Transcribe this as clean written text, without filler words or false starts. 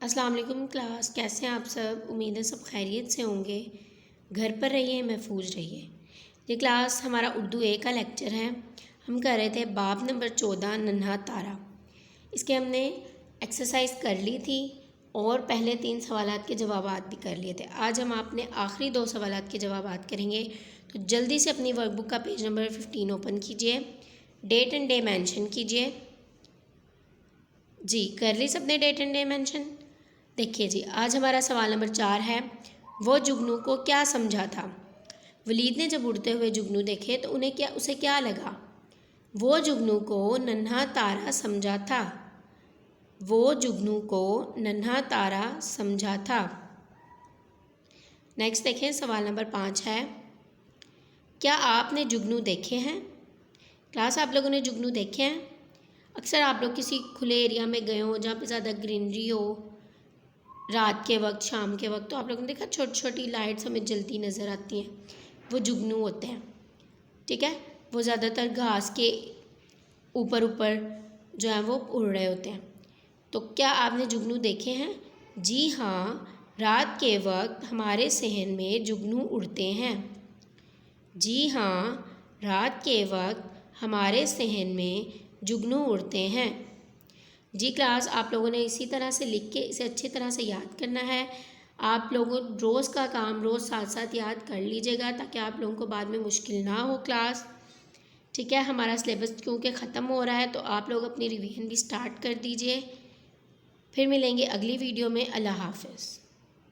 अस्सलाम वालेकुम क्लास, कैसे हैं आप सब। उम्मीद है सब खैरियत से होंगे। घर पर रहिए, महफूज रहिए। ये क्लास हमारा उर्दू ए का लेक्चर है। हम कर रहे थे बाब नंबर 14 नन्हा तारा। इसके हमने एक्सरसाइज कर ली थी और पहले 3 सवालात के जवाबात भी कर लिए थे। आज हम आपने आखिरी 2 सवालात के जवाबात करेंगे। तो जल्दी से अपनी वर्कबुक का पेज नंबर 15 ओपन कीजिए। डेट एंड डे मेंशन कीजिए। जी कर ली सबने डेट एंड डे मेंशन। देखिए जी, आज हमारा सवाल नंबर 4 है। वो जुगनू को क्या समझा था। वलीद ने जब उड़ते हुए जुगनू देखे तो उसे क्या लगा। वो जुगनू को नन्हा तारा समझा था। वो जुगनू को नन्हा तारा समझा था। नेक्स्ट देखें, सवाल नंबर 5 है। क्या आपने जुगनू देखे हैं। क्लास, आप लोगों ने जुगनू देखे हैं। अक्सर आप लोग किसी खुले एरिया में गए हो जहाँ पे ज़्यादा ग्रीनरी हो, रात के वक्त, शाम के वक्त, तो आप लोगों ने देखा छोटी छोटी लाइट्स हमें जलती नज़र आती हैं। वो जुगनू होते हैं, ठीक है। वो ज़्यादातर घास के ऊपर ऊपर जो है वो उड़ रहे होते हैं। तो क्या आपने जुगनू देखे हैं। जी हाँ, रात के वक्त हमारे शहर में जुगनू उड़ते हैं। जी हाँ, रात के वक्त हमारे शहर में जुगनू उड़ते हैं। जी क्लास, आप लोगों ने इसी तरह से लिख के इसे अच्छी तरह से याद करना है। आप लोगों रोज़ का काम रोज़ साथ साथ याद कर लीजिएगा ताकि आप लोगों को बाद में मुश्किल ना हो क्लास, ठीक है। हमारा सिलेबस क्योंकि ख़त्म हो रहा है तो आप लोग अपनी रिवीजन भी स्टार्ट कर दीजिए। फिर मिलेंगे अगली वीडियो में। अल्लाह हाफ़िज़।